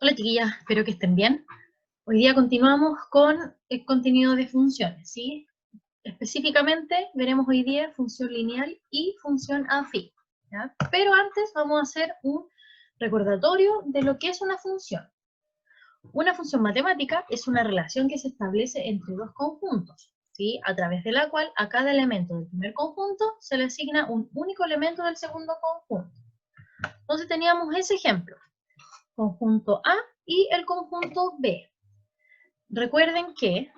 Hola chiquillas, espero que estén bien. Hoy día continuamos con el contenido de funciones, ¿sí? Específicamente veremos hoy día función lineal y función afín, ¿ya? Pero antes vamos a hacer un recordatorio de lo que es una función. Una función matemática es una relación que se establece entre dos conjuntos, ¿sí? A través de la cual a cada elemento del primer conjunto se le asigna un único elemento del segundo conjunto. Entonces teníamos ese ejemplo, conjunto A y el conjunto B. Recuerden que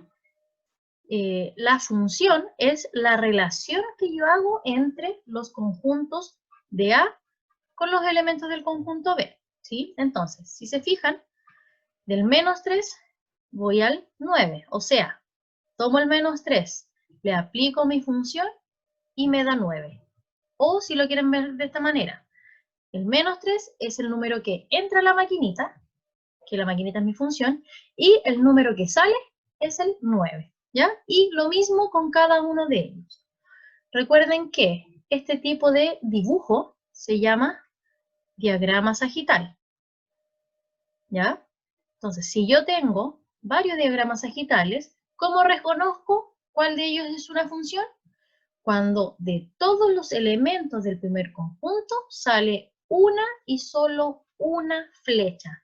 la función es la relación que yo hago entre los conjuntos de A con los elementos del conjunto B, ¿sí? Entonces, si se fijan, del menos 3 voy al 9, o sea, tomo el menos 3, le aplico mi función y me da 9. O si lo quieren ver de esta manera, el menos 3 es el número que entra a la maquinita, que la maquinita es mi función, y el número que sale es el 9, ¿ya? Y lo mismo con cada uno de ellos. Recuerden que este tipo de dibujo se llama diagrama sagital, ¿ya? Entonces, si yo tengo varios diagramas sagitales, ¿cómo reconozco cuál de ellos es una función? Cuando de todos los elementos del primer conjunto sale una y solo una flecha.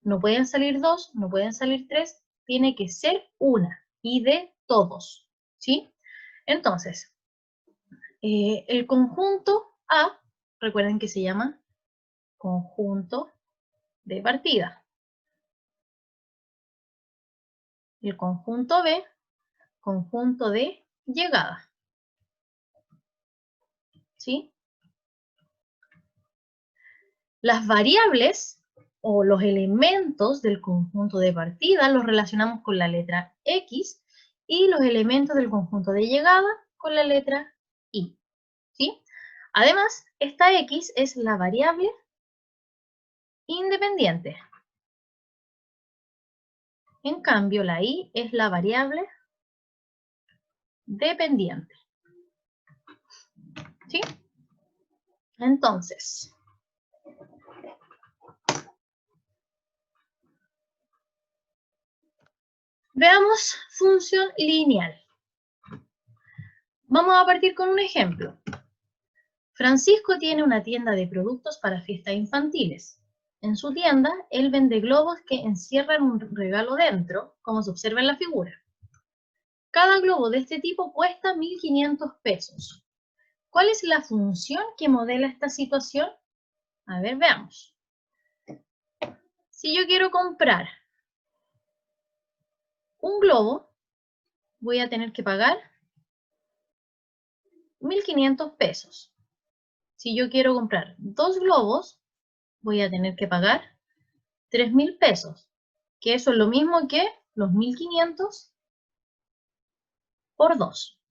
No pueden salir dos, no pueden salir tres, tiene que ser una y de todos, ¿sí? Entonces, el conjunto A, recuerden que se llama conjunto de partida. El conjunto B, conjunto de llegada, ¿sí? Las variables o los elementos del conjunto de partida los relacionamos con la letra X y los elementos del conjunto de llegada con la letra Y, ¿sí? Además, esta X es la variable independiente. En cambio, la Y es la variable dependiente, ¿sí? Entonces, veamos función lineal. Vamos a partir con un ejemplo. Francisco tiene una tienda de productos para fiestas infantiles. En su tienda, él vende globos que encierran un regalo dentro, como se observa en la figura. Cada globo de este tipo cuesta 1.500 pesos. ¿Cuál es la función que modela esta situación? A ver, veamos. Si yo quiero comprar un globo, voy a tener que pagar 1.500 pesos. Si yo quiero comprar dos globos, voy a tener que pagar 3.000 pesos, que eso es lo mismo que los 1.500 por 2.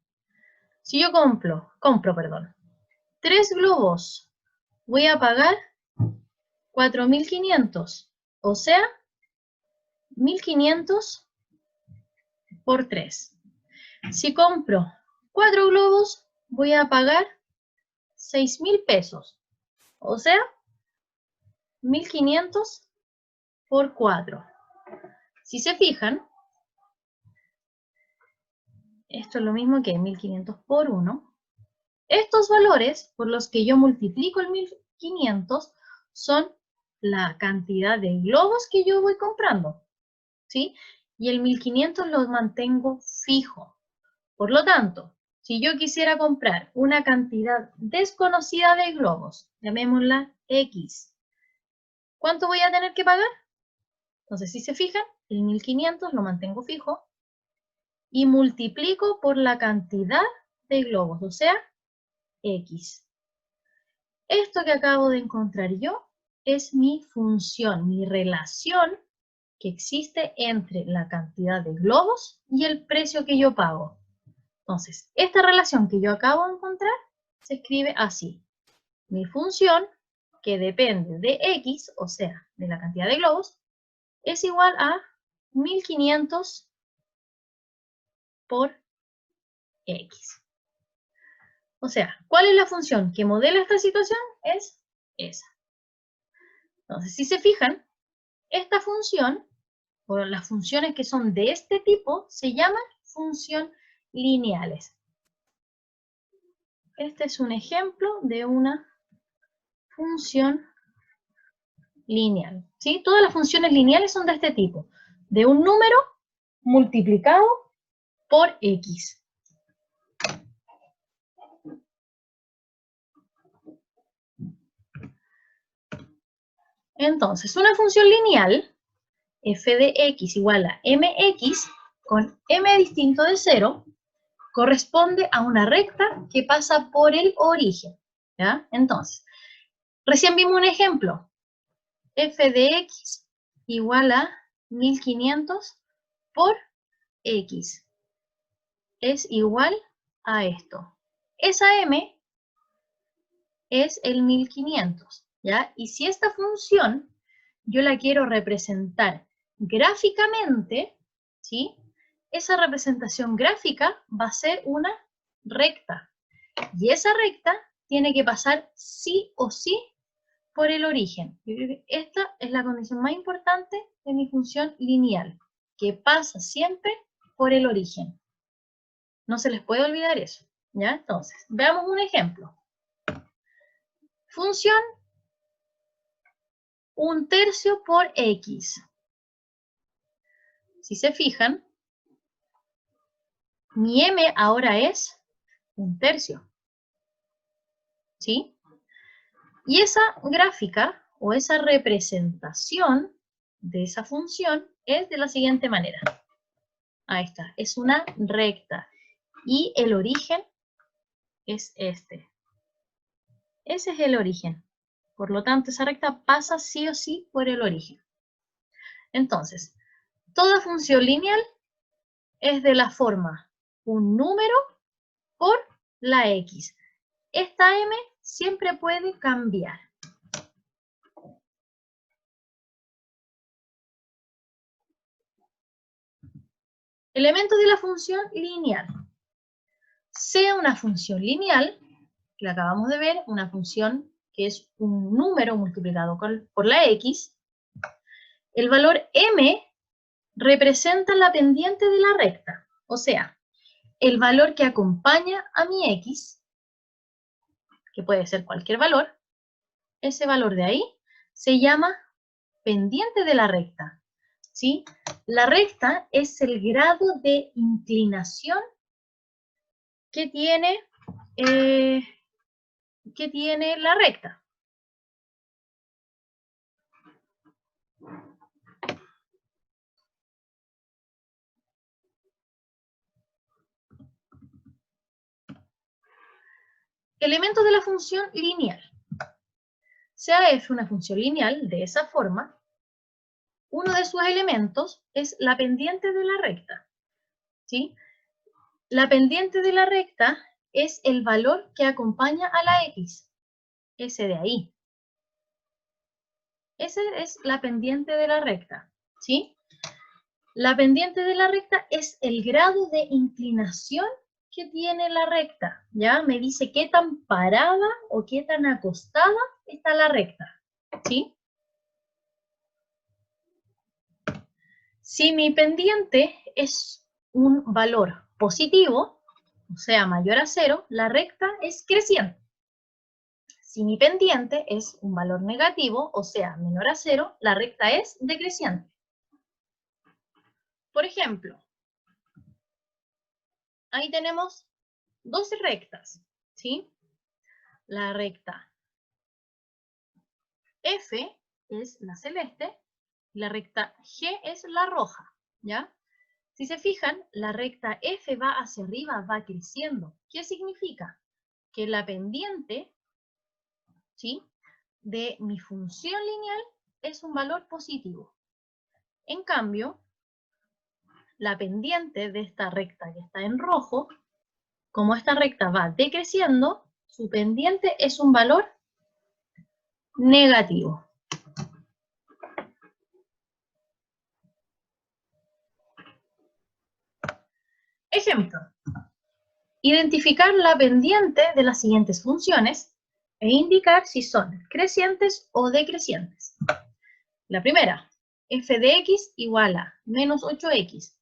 Si yo compro, tres globos, voy a pagar 4.500, o sea, 1.500 por 3. Si compro 4 globos, voy a pagar 6.000 pesos, o sea, 1.500 por 4. Si se fijan, esto es lo mismo que 1.500 por 1. Estos valores por los que yo multiplico el 1.500 son la cantidad de globos que yo voy comprando, ¿sí? Y el 1.500 lo mantengo fijo. Por lo tanto, si yo quisiera comprar una cantidad desconocida de globos, llamémosla X, ¿cuánto voy a tener que pagar? Entonces, si se fijan, el 1.500 lo mantengo fijo y multiplico por la cantidad de globos, o sea, X. Esto que acabo de encontrar yo es mi función, mi relación que existe entre la cantidad de globos y el precio que yo pago. Entonces, esta relación que yo acabo de encontrar se escribe así. Mi función, que depende de X, o sea, de la cantidad de globos, es igual a 1.500 por X. O sea, ¿cuál es la función que modela esta situación? Es esa. Entonces, si se fijan, Esta función, o las funciones que son de este tipo, se llaman función lineales. Este es un ejemplo de una función lineal, ¿sí? Todas las funciones lineales son de este tipo, de un número multiplicado por x. Entonces, una función lineal, f de x igual a mx, con m distinto de 0, corresponde a una recta que pasa por el origen, ¿ya? Entonces, recién vimos un ejemplo, f de x igual a 1500 por x es igual a esto. Esa m es el 1500, ¿ya? Y si esta función yo la quiero representar gráficamente, ¿sí? Esa representación gráfica va a ser una recta. Y esa recta tiene que pasar sí o sí por el origen. Yo creo que esta es la condición más importante de mi función lineal, que pasa siempre por el origen. No se les puede olvidar eso, ¿ya? Entonces, veamos un ejemplo. Función 1/3 por x. Si se fijan, mi m ahora es 1/3, ¿sí? Y esa gráfica o esa representación de esa función es de la siguiente manera. Ahí está, es una recta. Y el origen es este. Ese es el origen. Por lo tanto, esa recta pasa sí o sí por el origen. Entonces, toda función lineal es de la forma un número por la x. Esta m siempre puede cambiar. Elementos de la función lineal. Sea una función lineal, que la acabamos de ver, una función que es un número multiplicado por la x, el valor m representa la pendiente de la recta, o sea, el valor que acompaña a mi x, que puede ser cualquier valor, ese valor de ahí se llama pendiente de la recta, ¿sí? La recta es el grado de inclinación que tiene la recta. Elementos de la función lineal. Sea f una función lineal de esa forma, uno de sus elementos es la pendiente de la recta, ¿sí? La pendiente de la recta es el valor que acompaña a la x, ese de ahí. Esa es la pendiente de la recta, ¿sí? La pendiente de la recta es el grado de inclinación que tiene la recta, ¿ya? Me dice qué tan parada o qué tan acostada está la recta, ¿sí? Si mi pendiente es un valor positivo, o sea, mayor a 0, la recta es creciente. Si mi pendiente es un valor negativo, o sea, menor a 0, la recta es decreciente. Por ejemplo, ahí tenemos dos rectas, ¿sí? La recta F es la celeste y la recta G es la roja, ¿ya? Si se fijan, la recta F va hacia arriba, va creciendo. ¿Qué significa? Que la pendiente, ¿sí?, de mi función lineal es un valor positivo. En cambio, la pendiente de esta recta que está en rojo, como esta recta va decreciendo, su pendiente es un valor negativo. Ejemplo. Identificar la pendiente de las siguientes funciones e indicar si son crecientes o decrecientes. La primera, f de x igual a menos 8x.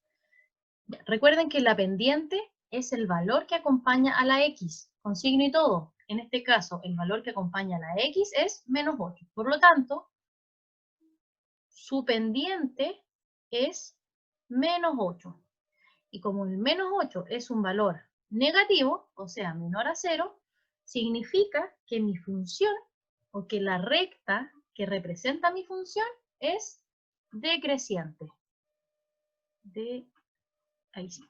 Recuerden que la pendiente es el valor que acompaña a la x, con signo y todo. En este caso, el valor que acompaña a la x es menos 8. Por lo tanto, su pendiente es menos 8. Y como el menos 8 es un valor negativo, o sea, menor a 0, significa que mi función, o que la recta que representa mi función, es decreciente. Ahí sí.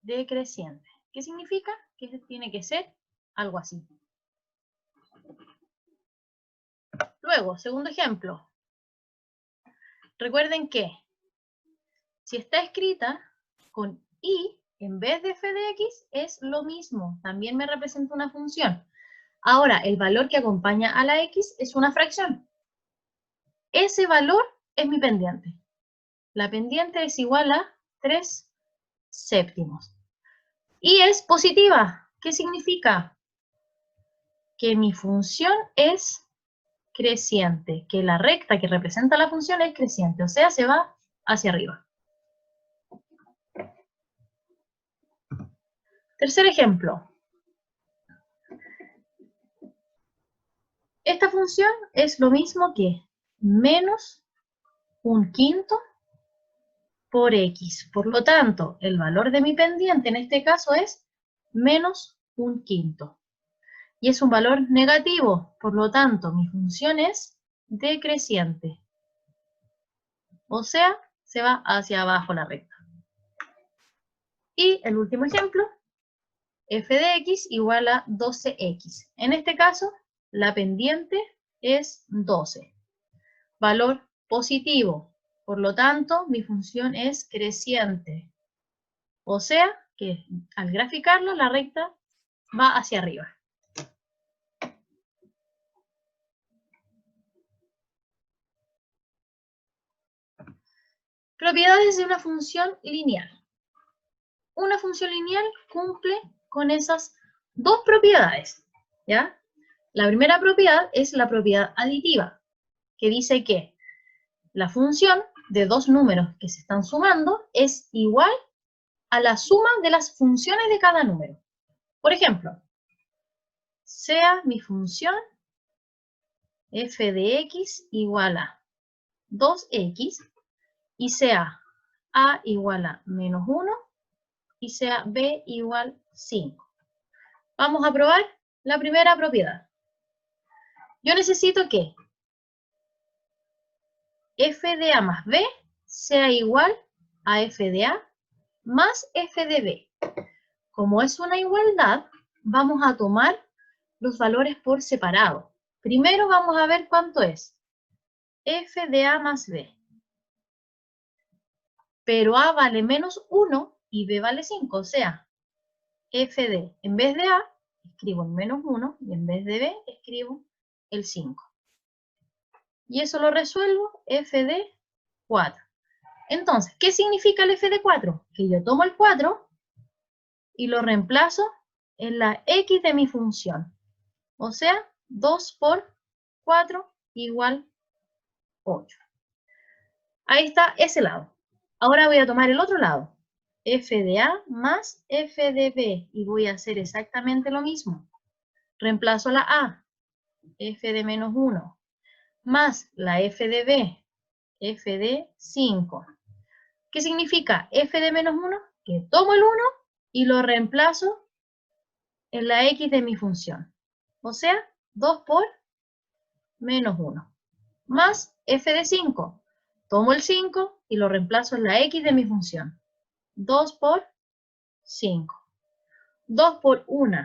Decreciente. ¿Qué significa? Que tiene que ser algo así. Luego, segundo ejemplo. Recuerden que si está escrita con y en vez de f de x, es lo mismo. También me representa una función. Ahora, el valor que acompaña a la x es una fracción. Ese valor es mi pendiente. La pendiente es igual a 3 séptimos. Y es positiva. ¿Qué significa? Que mi función es creciente, que la recta que representa la función es creciente, o sea, se va hacia arriba. Tercer ejemplo. Esta función es lo mismo que menos un quinto por x. Por lo tanto, el valor de mi pendiente en este caso es menos un quinto. Y es un valor negativo, por lo tanto, mi función es decreciente. O sea, se va hacia abajo la recta. Y el último ejemplo, f de x igual a 12x. En este caso, la pendiente es 12. Valor positivo. Por lo tanto, mi función es creciente. O sea, que al graficarlo, la recta va hacia arriba. Propiedades de una función lineal. Una función lineal cumple con esas dos propiedades, ¿ya? La primera propiedad es la propiedad aditiva, que dice que la función de dos números que se están sumando es igual a la suma de las funciones de cada número. Por ejemplo, sea mi función f de x igual a 2x y sea a igual a menos 1 y sea b igual 5. Vamos a probar la primera propiedad. Yo necesito que f de a más b sea igual a f de a más f de b. Como es una igualdad, vamos a tomar los valores por separado. Primero vamos a ver cuánto es f de a más b. Pero a vale menos 1 y b vale 5, o sea, f de, en vez de a, escribo el menos 1 y en vez de b, escribo el 5. Y eso lo resuelvo, f de 4. Entonces, ¿qué significa el f de 4? Que yo tomo el 4 y lo reemplazo en la x de mi función. O sea, 2 por 4 igual 8. Ahí está ese lado. Ahora voy a tomar el otro lado. F de A más F de B. Y voy a hacer exactamente lo mismo. Reemplazo la A, F de menos 1, más la F de B, F de 5. ¿Qué significa F de menos 1? Que tomo el 1 y lo reemplazo en la X de mi función. O sea, 2 por menos 1. Más F de 5. Tomo el 5 y lo reemplazo en la X de mi función. 2 por 5. 2 por 1,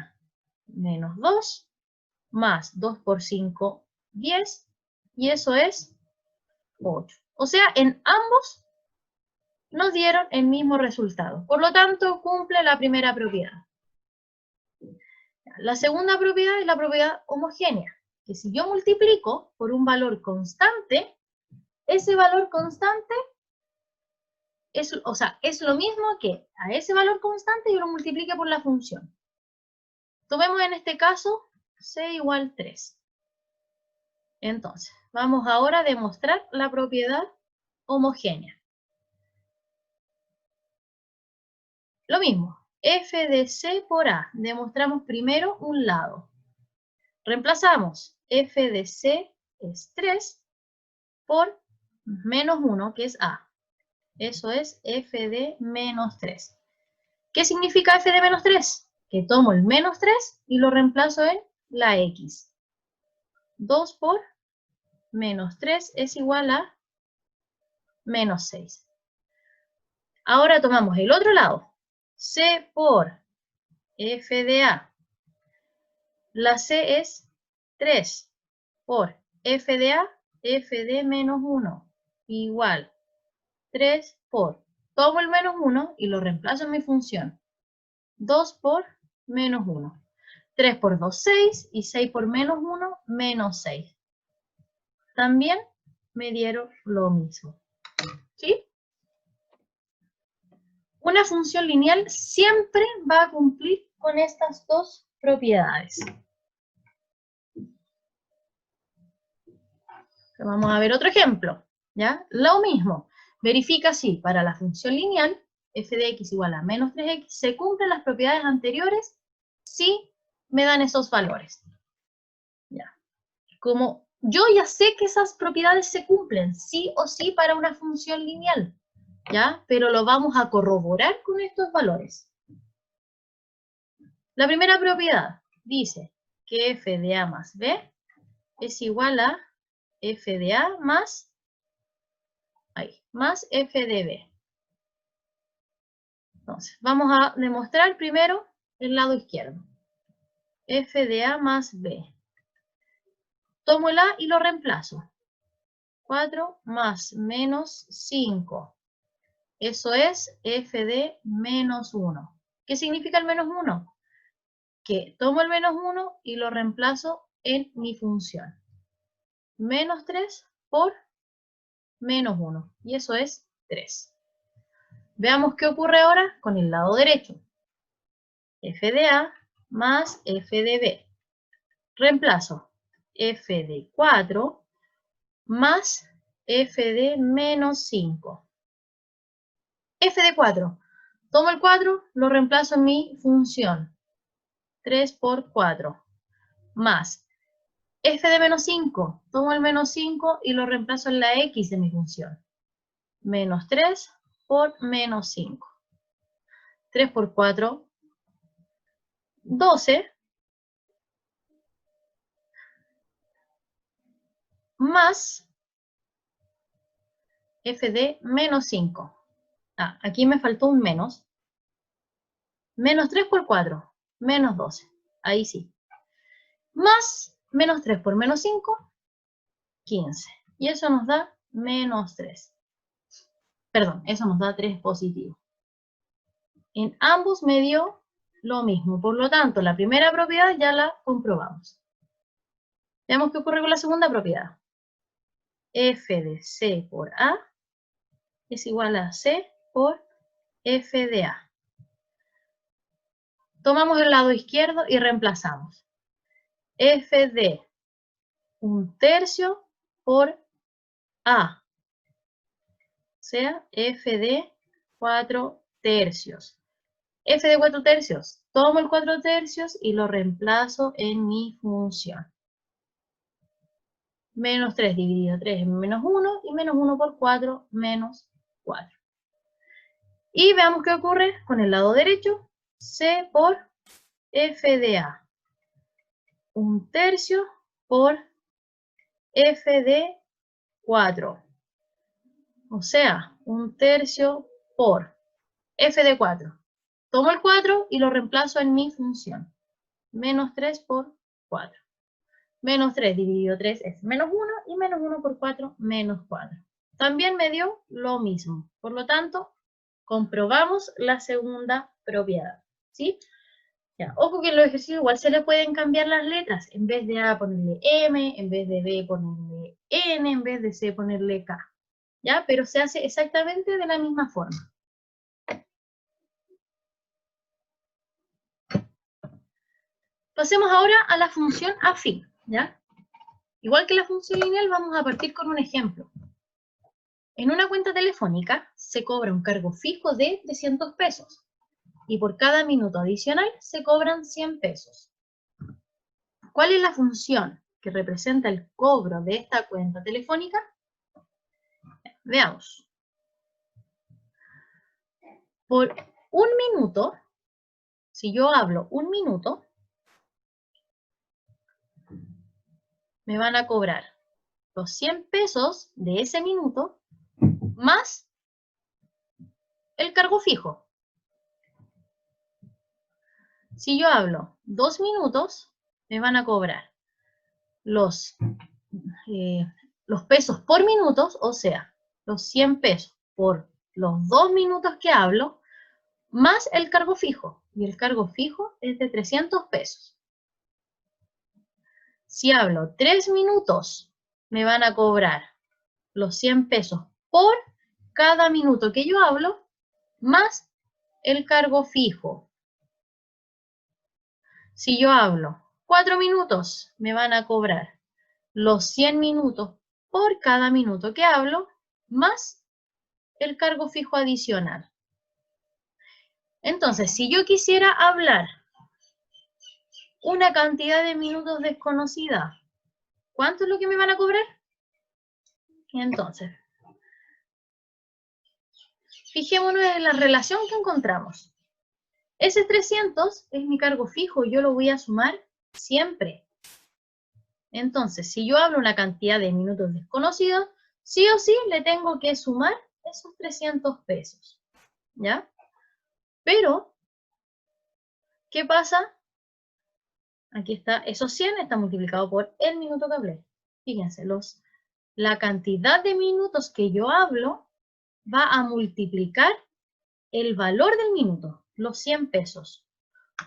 menos 2, más 2 por 5, 10, y eso es 8. O sea, en ambos nos dieron el mismo resultado. Por lo tanto, cumple la primera propiedad. La segunda propiedad es la propiedad homogénea, que si yo multiplico por un valor constante, ese valor constante es lo mismo que a ese valor constante yo lo multiplique por la función. Tomemos en este caso c igual 3. Entonces, vamos ahora a demostrar la propiedad homogénea. Lo mismo, f de c por a. Demostramos primero un lado. Reemplazamos f de c es 3 por menos 1, que es a. Eso es f de menos 3. ¿Qué significa f de menos 3? Que tomo el menos 3 y lo reemplazo en la x. 2 por menos 3 es igual a menos 6. Ahora tomamos el otro lado. C por f de a. La c es 3 por f de a, f de menos 1, igual 3 por, tomo el menos 1 y lo reemplazo en mi función. 2 por menos 1. 3 por 2, 6, y 6 por menos 1, menos 6. También me dieron lo mismo. ¿Sí? Una función lineal siempre va a cumplir con estas dos propiedades. Vamos a ver otro ejemplo, ¿ya? Lo mismo. Verifica si para la función lineal f de x igual a menos 3x se cumplen las propiedades anteriores si me dan esos valores. ¿Ya? Como yo ya sé que esas propiedades se cumplen sí o sí para una función lineal, ¿ya? Pero lo vamos a corroborar con estos valores. La primera propiedad dice que f de a más b es igual a f de a más f de b. Entonces, vamos a demostrar primero el lado izquierdo. F de a más b. Tomo el a y lo reemplazo. 4 más menos 5. Eso es f de menos 1. ¿Qué significa el menos 1? Que tomo el menos 1 y lo reemplazo en mi función. Menos 3 por menos 1. Y eso es 3. Veamos qué ocurre ahora con el lado derecho. F de a más f de b. Reemplazo f de 4 más f de menos 5. F de 4. Tomo el 4, lo reemplazo en mi función. 3 por 4. Más f de menos 5. Tomo el menos 5 y lo reemplazo en la x de mi función. Menos 3 por menos 5. 3 por 4, 12. Más f de menos 5. Aquí me faltó un menos. Menos 3 por 4, menos 12. Ahí sí. Más menos 3 por menos 5, 15. Y eso nos da menos 3. Perdón, eso nos da 3 positivo. En ambos me dio lo mismo. Por lo tanto, la primera propiedad ya la comprobamos. Veamos qué ocurre con la segunda propiedad. F de C por A es igual a C por F de A. Tomamos el lado izquierdo y reemplazamos. F de 1/3 por A. O sea, f de 4/3. F de 4/3. Tomo el 4/3 y lo reemplazo en mi función. Menos 3 dividido 3 es menos 1, y menos 1 por 4, menos 4. Y veamos qué ocurre con el lado derecho. C por f de a. 1/3 por f de 4. O sea, 1/3 por f de 4. Tomo el 4 y lo reemplazo en mi función. Menos 3 por 4. Menos 3 dividido 3 es menos 1, y menos 1 por 4, menos 4. También me dio lo mismo. Por lo tanto, comprobamos la segunda propiedad. ¿Sí? Ya, ojo que en los ejercicios igual se le pueden cambiar las letras. En vez de A ponerle M, en vez de B ponerle N, en vez de C ponerle K. ¿Ya? Pero se hace exactamente de la misma forma. Pasemos ahora a la función afín, ¿ya? Igual que la función lineal, vamos a partir con un ejemplo. En una cuenta telefónica se cobra un cargo fijo de 300 pesos y por cada minuto adicional se cobran 100 pesos. ¿Cuál es la función que representa el cobro de esta cuenta telefónica? Veamos. Por un minuto, si yo hablo un minuto, me van a cobrar los 100 pesos de ese minuto más el cargo fijo. Si yo hablo 2 minutos, me van a cobrar los pesos por minutos, o sea, los 100 pesos por los 2 minutos que hablo, más el cargo fijo. Y el cargo fijo es de 300 pesos. Si hablo 3 minutos, me van a cobrar los 100 pesos por cada minuto que yo hablo, más el cargo fijo. Si yo hablo 4 minutos, me van a cobrar los 100 minutos por cada minuto que hablo, más el cargo fijo adicional. Entonces, si yo quisiera hablar una cantidad de minutos desconocida, ¿cuánto es lo que me van a cobrar? Entonces, fijémonos en la relación que encontramos. Ese 300 es mi cargo fijo, yo lo voy a sumar siempre. Entonces, si yo hablo una cantidad de minutos desconocidos, sí o sí le tengo que sumar esos 300 pesos. ¿Ya? Pero, ¿qué pasa? Aquí está, esos 100 está multiplicado por el minuto que hablé. Fíjense, la cantidad de minutos que yo hablo va a multiplicar el valor del minuto, los 100 pesos.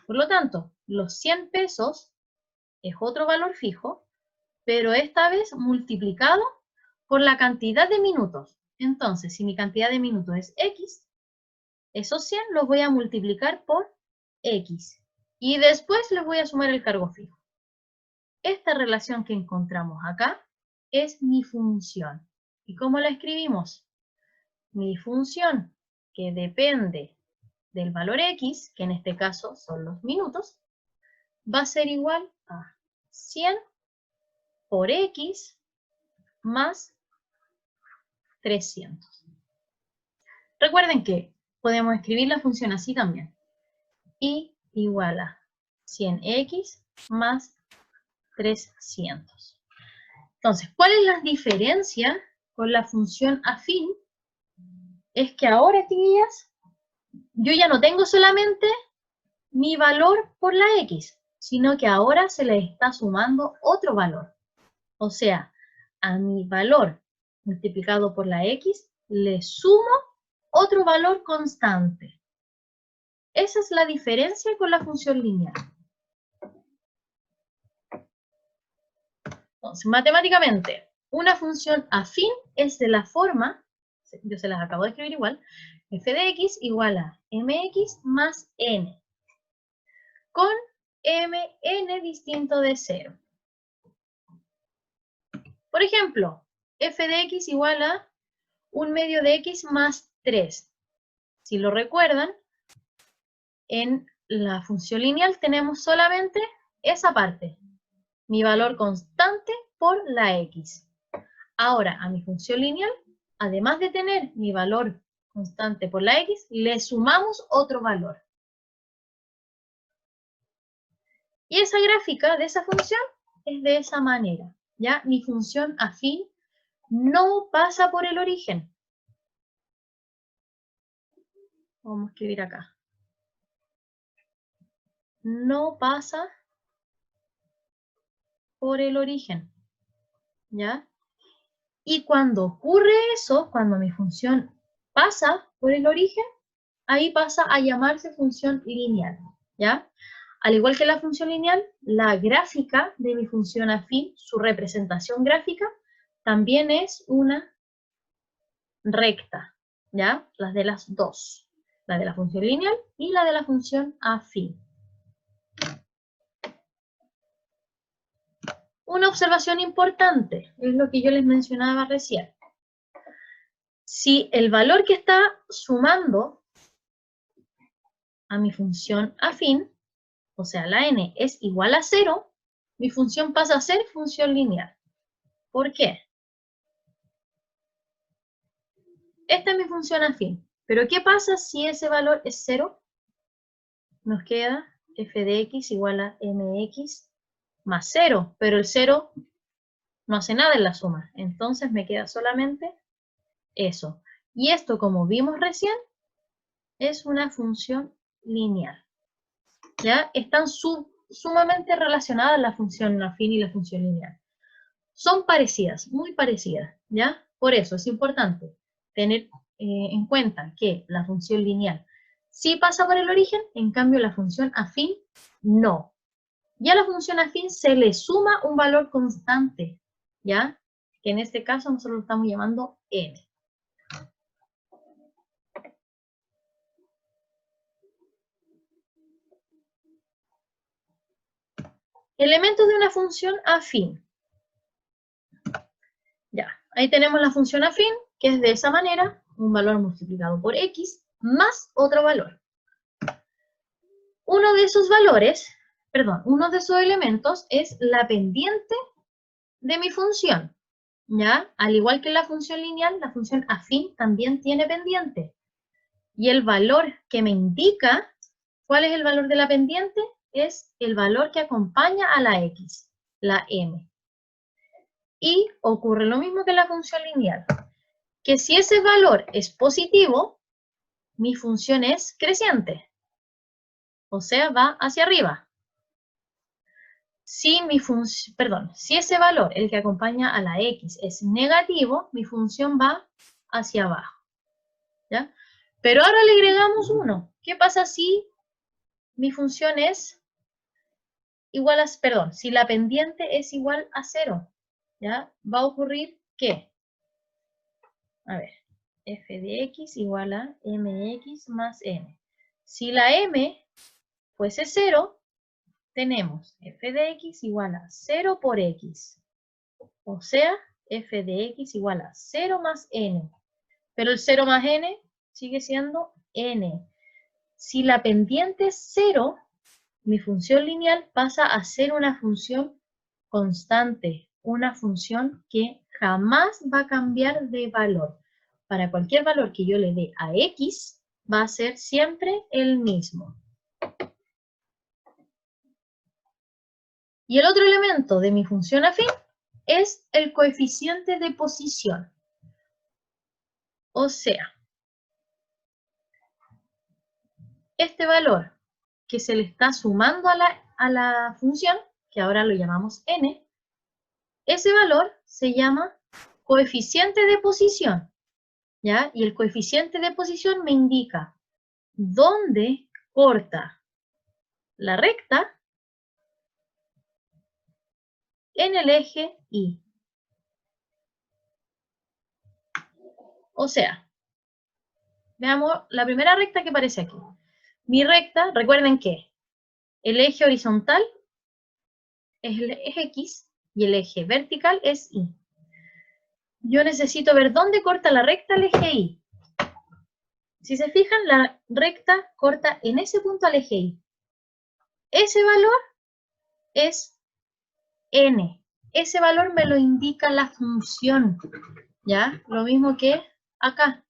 Por lo tanto, los 100 pesos es otro valor fijo, pero esta vez multiplicado por la cantidad de minutos. Entonces, si mi cantidad de minutos es X, esos 100 los voy a multiplicar por X. Y después les voy a sumar el cargo fijo. Esta relación que encontramos acá es mi función. ¿Y cómo la escribimos? Mi función, que depende del valor X, que en este caso son los minutos, va a ser igual a 100 por X más 300. Recuerden que podemos escribir la función así también. Y igual a 100x más 300. Entonces, ¿cuál es la diferencia con la función afín? Es que ahora, chiquillas, yo ya no tengo solamente mi valor por la x, sino que ahora se le está sumando otro valor. O sea, a mi valor multiplicado por la x le sumo otro valor constante. Esa es la diferencia con la función lineal. Entonces, matemáticamente, una función afín es de la forma, yo se las acabo de escribir igual, f de x igual a mx más n, con mn distinto de 0. Por ejemplo, f de x igual a 1 medio de x más 3. Si lo recuerdan, en la función lineal tenemos solamente esa parte, mi valor constante por la x. Ahora, a mi función lineal, además de tener mi valor constante por la x, le sumamos otro valor. Y esa gráfica de esa función es de esa manera. ¿Ya? Mi función afín no pasa por el origen. Vamos a escribir acá. No pasa por el origen. ¿Ya? Y cuando ocurre eso, cuando mi función pasa por el origen, ahí pasa a llamarse función lineal. ¿Ya? Al igual que la función lineal, la gráfica de mi función afín, su representación gráfica, también es una recta, ¿ya? Las de las dos, la de la función lineal y la de la función afín. Una observación importante, es lo que yo les mencionaba recién. Si el valor que está sumando a mi función afín, o sea, la n es igual a 0, mi función pasa a ser función lineal. ¿Por qué? Esta es mi función afín. Pero ¿qué pasa si ese valor es 0? Nos queda f de x igual a mx más 0, pero el 0 no hace nada en la suma. Entonces me queda solamente eso. Y esto, como vimos recién, es una función lineal. ¿Ya? Están sumamente relacionadas la función afín y la función lineal. Son parecidas, muy parecidas, ¿ya? Por eso es importante tener en cuenta que la función lineal sí pasa por el origen, en cambio la función afín no. Y a la función afín se le suma un valor constante, ¿ya? Que en este caso nosotros lo estamos llamando n. Elementos de una función afín. Ya, ahí tenemos la función afín, que es de esa manera, un valor multiplicado por x más otro valor. Uno de esos valores, perdón, uno de esos elementos es la pendiente de mi función, ¿ya? Al igual que la función lineal, la función afín también tiene pendiente. Y el valor que me indica cuál es el valor de la pendiente es el valor que acompaña a la x, la m. Y ocurre lo mismo que la función lineal, que si ese valor es positivo, mi función es creciente, o sea, va hacia arriba. Si si ese valor, el que acompaña a la x, es negativo, mi función va hacia abajo, ¿ya? Pero ahora le agregamos 1. ¿Qué pasa si mi función es igual a, perdón, si la pendiente es igual a 0? ¿Ya? Va a ocurrir que, a ver, f de x igual a mx más n. Si la m fuese 0, tenemos f de x igual a 0 por x. O sea, f de x igual a 0 más n. Pero el 0 más n sigue siendo n. Si la pendiente es 0, mi función lineal pasa a ser una función constante, una función que jamás va a cambiar de valor. Para cualquier valor que yo le dé a x, va a ser siempre el mismo. Y el otro elemento de mi función afín es el coeficiente de posición. O sea, este valor que se le está sumando a la función, que ahora lo llamamos n, ese valor se llama coeficiente de posición, ¿ya? Y el coeficiente de posición me indica dónde corta la recta en el eje Y. O sea, veamos la primera recta que aparece aquí. Mi recta, recuerden que el eje horizontal es el eje X y el eje vertical es Y. Yo necesito ver dónde corta la recta el eje Y. Si se fijan, la recta corta en ese punto al eje Y. Ese valor es n. Ese valor me lo indica la función, ¿ya? Lo mismo que acá.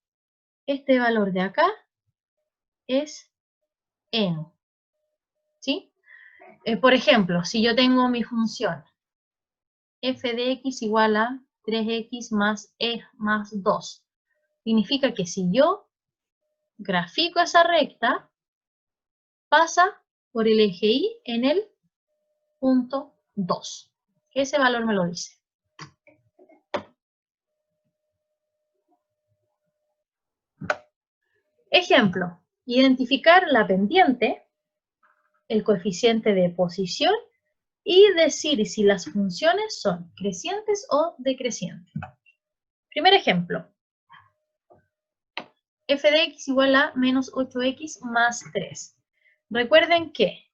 Este valor de acá es n, ¿sí? Por ejemplo, si yo tengo mi función f de x igual a 3x más e más 2, significa que si yo grafico esa recta, pasa por el eje Y en el punto 2. Ese valor me lo dice. Ejemplo, identificar la pendiente, el coeficiente de posición y decir si las funciones son crecientes o decrecientes. Primer ejemplo. F de x igual a menos 8x más 3. Recuerden que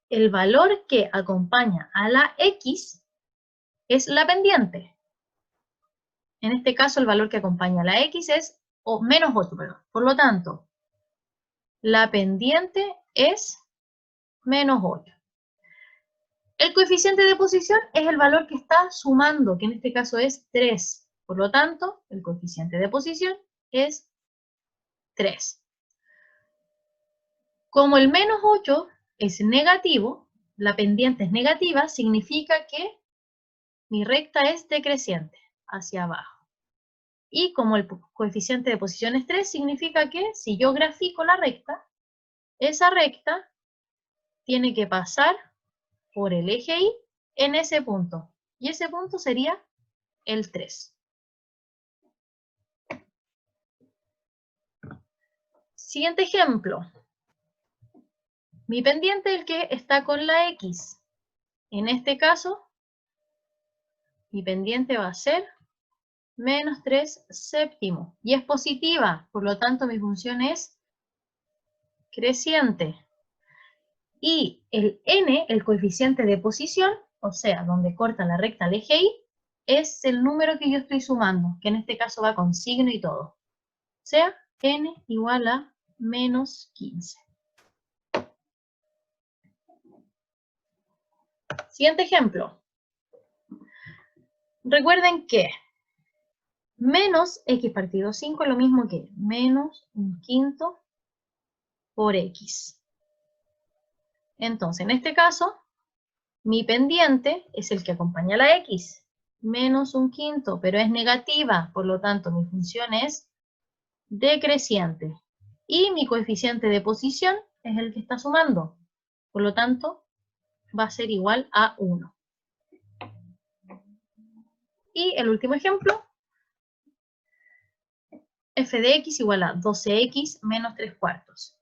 el valor que acompaña a la x es la pendiente. En este caso, el valor que acompaña a la x es o menos 8, perdón. Por lo tanto, la pendiente es menos 8. El coeficiente de posición es el valor que está sumando, que en este caso es 3. Por lo tanto, el coeficiente de posición es 3. Como el menos 8 es negativo, la pendiente es negativa, significa que mi recta es decreciente, hacia abajo. Y como el coeficiente de posición es 3, significa que si yo grafico la recta, esa recta tiene que pasar por el eje Y en ese punto. Y ese punto sería el 3. Siguiente ejemplo. Mi pendiente es el que está con la X. En este caso, mi pendiente va a ser menos 3 séptimos. Y es positiva, por lo tanto mi función es creciente. Y el n, el coeficiente de posición, o sea, donde corta la recta al eje Y, es el número que yo estoy sumando, que en este caso va con signo y todo. O sea, n igual a menos 15. Siguiente ejemplo. Recuerden que menos x partido 5 es lo mismo que menos un quinto por x. Entonces, en este caso, mi pendiente es el que acompaña a la x, menos un quinto, pero es negativa, por lo tanto mi función es decreciente. Y mi coeficiente de posición es el que está sumando, por lo tanto va a ser igual a 1. Y el último ejemplo, f de x igual a 12x menos 3 cuartos.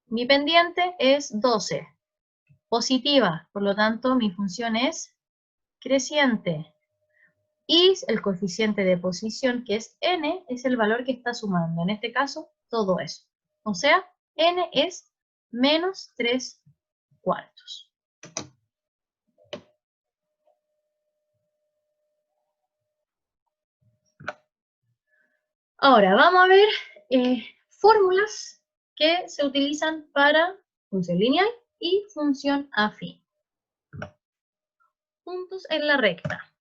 Mi pendiente es 12, positiva, por lo tanto mi función es creciente. Y el coeficiente de posición, que es n, es el valor que está sumando, en este caso, todo eso. O sea, n es menos 3 cuartos. Ahora, vamos a ver fórmulas que se utilizan para función lineal y función afín. Puntos en la recta.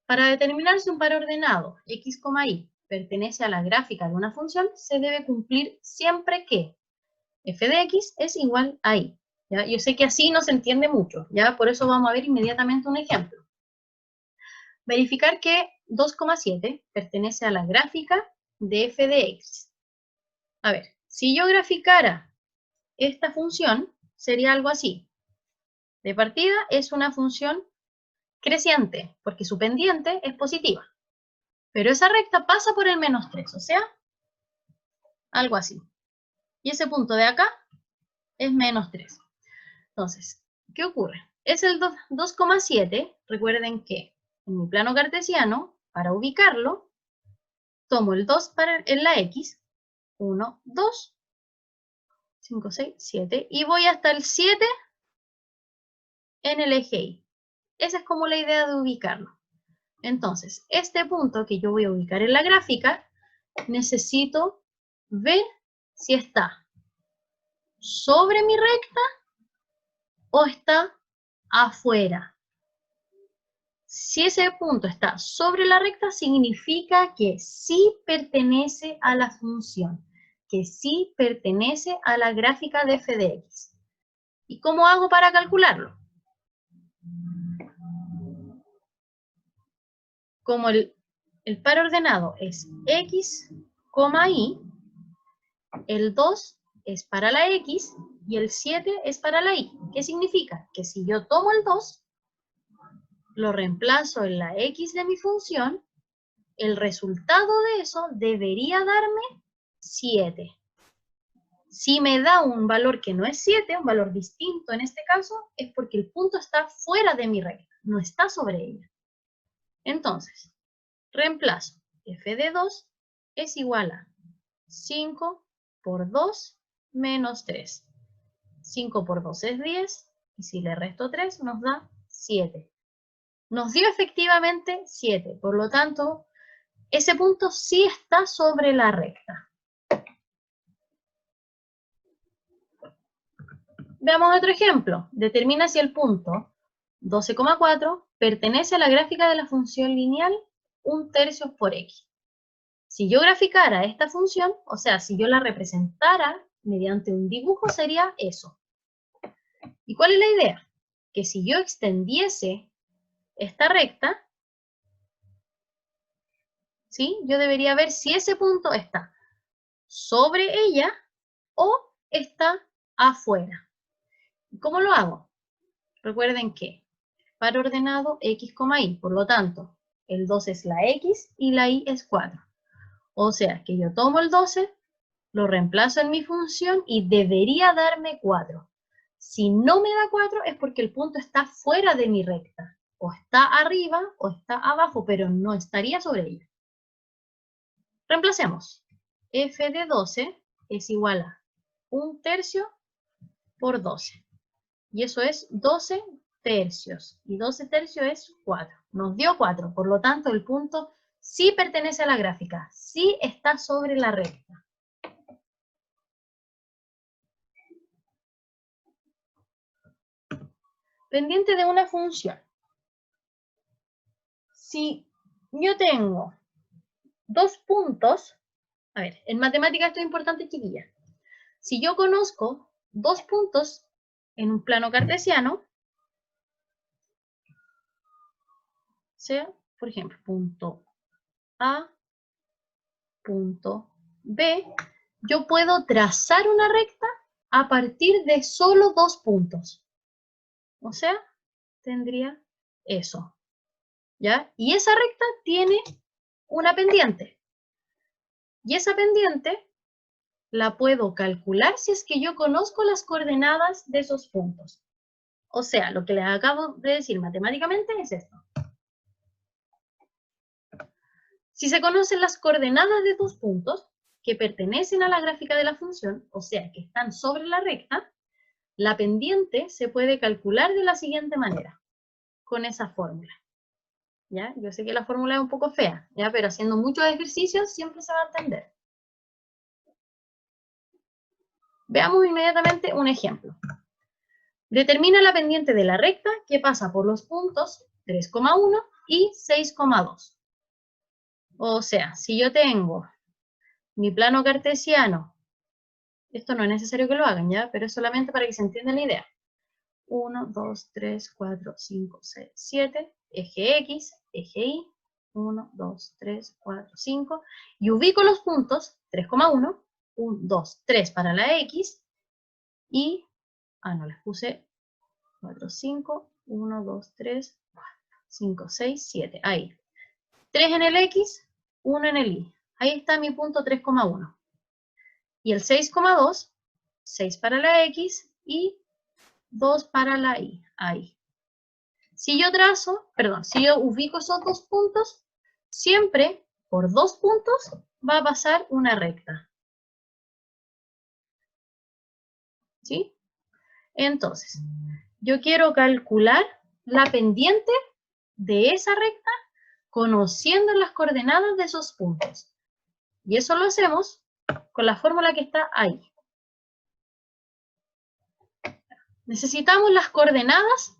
Para determinar si un par ordenado x, y pertenece a la gráfica de una función, se debe cumplir siempre que f de x es igual a y. ¿Ya? Yo sé que así no se entiende mucho, ¿ya? Por eso vamos a ver inmediatamente un ejemplo. Verificar que 2,7 pertenece a la gráfica de f de x. A ver, si yo graficara esta función, sería algo así. De partida es una función creciente, porque su pendiente es positiva. Pero esa recta pasa por el menos 3, o sea, algo así. Y ese punto de acá es menos 3. Entonces, ¿qué ocurre? Es el 2,7. Recuerden que en mi plano cartesiano, para ubicarlo, tomo el 2 en la x, 1, 2, 5, 6, 7, y voy hasta el 7 en el eje Y. Esa es como la idea de ubicarlo. Entonces, este punto que yo voy a ubicar en la gráfica, necesito ver si está sobre mi recta o está afuera. Si ese punto está sobre la recta, significa que sí pertenece a la función, que sí pertenece a la gráfica de f de x. ¿Y cómo hago para calcularlo? Como el par ordenado es x, y, el 2 es para la x y el 7 es para la y. ¿Qué significa? Que si yo tomo el 2, lo reemplazo en la x de mi función, el resultado de eso debería darme 7. Si me da un valor que no es 7, un valor distinto en este caso, es porque el punto está fuera de mi recta, no está sobre ella. Entonces, reemplazo f de 2 es igual a 5 por 2 menos 3. 5 por 2 es 10, y si le resto 3 nos da 7. Nos dio efectivamente 7, por lo tanto, ese punto sí está sobre la recta. Veamos otro ejemplo. Determina si el punto 12,4 pertenece a la gráfica de la función lineal 1/3 por x. Si yo graficara esta función, o sea, si yo la representara mediante un dibujo, sería eso. ¿Y cuál es la idea? Que si yo extendiese esta recta, ¿sí? Yo debería ver si ese punto está sobre ella o está afuera. ¿Cómo lo hago? Recuerden que par ordenado x, y, por lo tanto, el 12 es la x y la y es 4. O sea, que yo tomo el 12, lo reemplazo en mi función y debería darme 4. Si no me da 4 es porque el punto está fuera de mi recta. O está arriba o está abajo, pero no estaría sobre ella. Reemplacemos. F de 12 es igual a 1/3 por 12. Y eso es 12 tercios. Y 12 tercios es 4. Nos dio 4. Por lo tanto, el punto sí pertenece a la gráfica. Sí está sobre la recta. Pendiente de una función. Si yo tengo dos puntos, a ver, en matemáticas esto es importante, chiquilla. Si yo conozco dos puntos en un plano cartesiano, sea, por ejemplo, punto A, punto B, yo puedo trazar una recta a partir de solo dos puntos. O sea, tendría eso. ¿Ya? Y esa recta tiene una pendiente. Y esa pendiente la puedo calcular si es que yo conozco las coordenadas de esos puntos. O sea, lo que les acabo de decir matemáticamente es esto. Si se conocen las coordenadas de dos puntos que pertenecen a la gráfica de la función, o sea, que están sobre la recta, la pendiente se puede calcular de la siguiente manera, con esa fórmula. ¿Ya? Yo sé que la fórmula es un poco fea, ¿ya? Pero haciendo muchos ejercicios siempre se va a entender. Veamos inmediatamente un ejemplo. Determina la pendiente de la recta que pasa por los puntos 3,1 y 6,2. O sea, si yo tengo mi plano cartesiano, esto no es necesario que lo hagan, ¿ya? Pero es solamente para que se entienda la idea. 1, 2, 3, 4, 5, 6, 7, eje X, eje Y, 1, 2, 3, 4, 5, y ubico los puntos 3,1, 1, 2, 3 para la X, y, no les puse 4, 5, 1, 2, 3, 4, 5, 6, 7, ahí. 3 en el X, 1 en el Y. Ahí está mi punto 3,1. Y el 6,2, 6 para la X y 2 para la Y. Ahí. Si yo ubico esos dos puntos, siempre por dos puntos va a pasar una recta. ¿Sí? Entonces, yo quiero calcular la pendiente de esa recta conociendo las coordenadas de esos puntos. Y eso lo hacemos con la fórmula que está ahí. Necesitamos las coordenadas,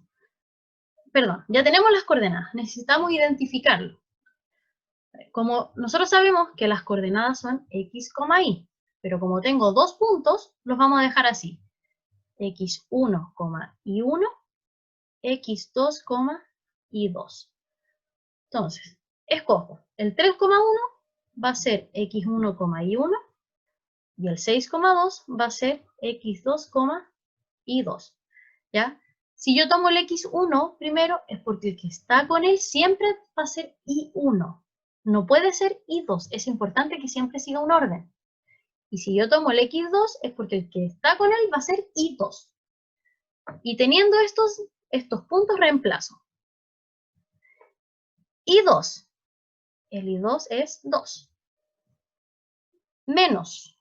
perdón, ya tenemos las coordenadas, necesitamos identificarlo. Como nosotros sabemos que las coordenadas son x, y, pero como tengo dos puntos, los vamos a dejar así. x1, y 1, x2, y 2. Entonces, escojo el 3,1 va a ser x1, y 1, y el 6,2 va a ser x2, y 2. ¿Ya? Si yo tomo el x1 primero, es porque el que está con él siempre va a ser y1. No puede ser y2. Es importante que siempre siga un orden. Y si yo tomo el x2, es porque el que está con él va a ser y2. Y teniendo estos puntos, reemplazo. y2. El y2 es 2. Menos.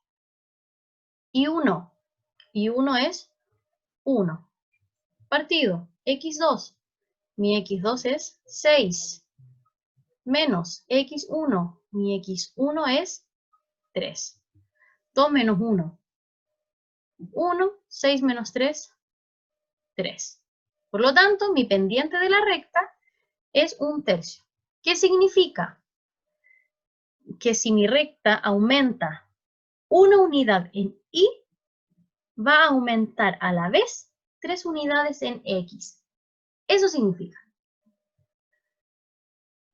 y1. y1 es 1. Partido. x2. Mi x2 es 6. Menos x1. Mi x1 es 3. 2 menos 1. 1. 6 menos 3. 3. Por lo tanto, mi pendiente de la recta es 1/3. ¿Qué significa? Que si mi recta aumenta una unidad en Y, va a aumentar a la vez 3 unidades en X. Eso significa.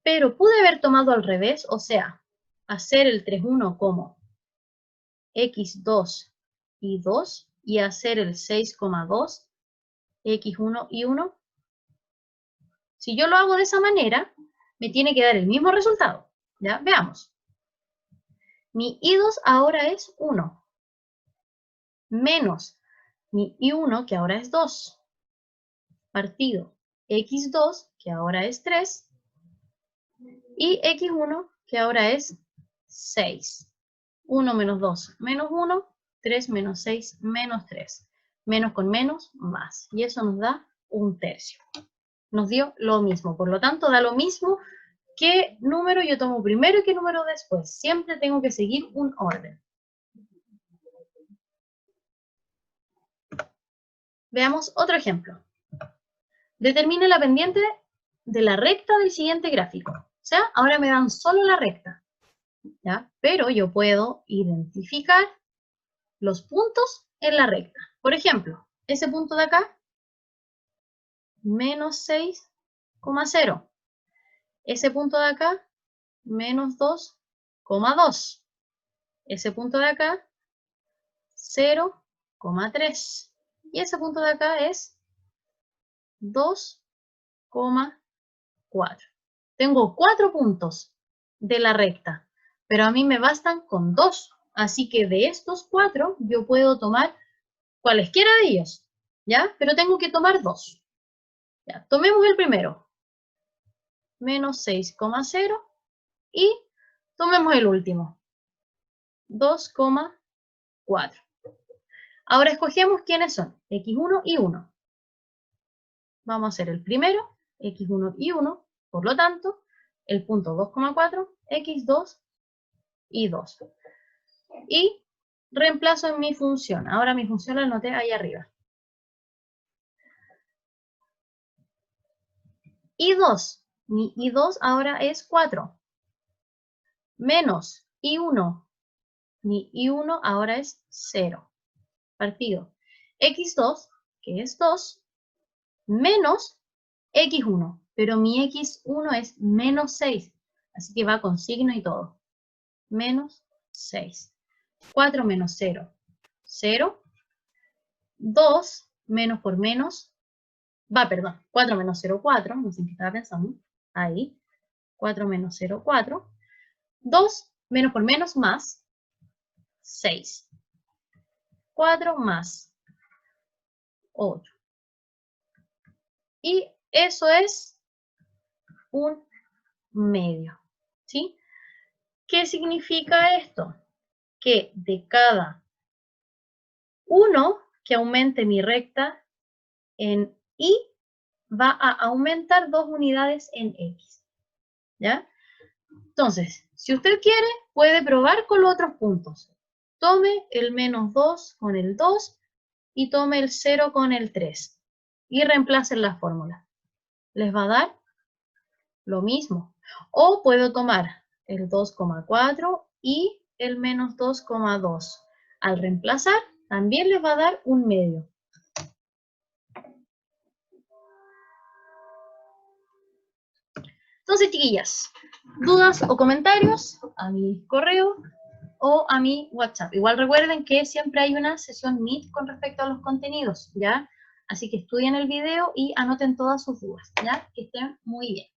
Pero pude haber tomado al revés, o sea, hacer el 3,1 como X2 y 2 y hacer el 6,2 X1 y 1. Si yo lo hago de esa manera, me tiene que dar el mismo resultado. ¿Ya? Veamos. Mi I2 ahora es 1, menos mi I1, que ahora es 2, partido X2, que ahora es 3, y X1, que ahora es 6. 1 menos 2 menos 1, 3 menos 6 menos 3. Menos con menos, más. Y eso nos da 1/3. Nos dio lo mismo. Por lo tanto, da lo mismo qué número yo tomo primero y qué número después. Siempre tengo que seguir un orden. Veamos otro ejemplo. Determine la pendiente de la recta del siguiente gráfico. O sea, ahora me dan solo la recta. ¿Ya? Pero yo puedo identificar los puntos en la recta. Por ejemplo, ese punto de acá, menos 6,0. Ese punto de acá, menos 2,2. Ese punto de acá, 0,3. Y ese punto de acá es 2,4. Tengo 4 puntos de la recta, pero a mí me bastan con 2. Así que de estos 4 yo puedo tomar cualesquiera de ellos, ¿ya? Pero tengo que tomar 2. Ya, tomemos el primero, menos 6,0, y tomemos el último, 2,4. Ahora escogemos quiénes son, X1 y 1. Vamos a hacer el primero, X1 y 1, por lo tanto, el punto 2,4, X2 y 2. Y reemplazo en mi función. Ahora mi función la anoté ahí arriba. I2. Mi I2 ahora es 4. Menos I1. Mi I1 ahora es 0. Partido X2, que es 2, menos X1. Pero mi X1 es menos 6. Así que va con signo y todo. Menos 6. 4 menos 0, 0. 2 menos por menos, 4 menos 0, 4. No sé en qué estaba pensando. Ahí. 4 menos 0, 4. 2 menos por menos más 6. 4 más 8. Y eso es un medio. ¿Sí? ¿Qué significa esto? Que de cada 1 que aumente mi recta en Y, va a aumentar 2 unidades en X. ¿Ya? Entonces, si usted quiere, puede probar con los otros puntos. Tome el menos 2 con el 2 y tome el 0 con el 3. Y reemplacen la fórmula. Les va a dar lo mismo. O puedo tomar el 2,4 y el menos 2,2. Al reemplazar, también les va a dar un medio. Entonces, chiquillas, dudas o comentarios a mi correo o a mi WhatsApp. Igual recuerden que siempre hay una sesión Meet con respecto a los contenidos, ¿ya? Así que estudien el video y anoten todas sus dudas, ¿ya? Que estén muy bien.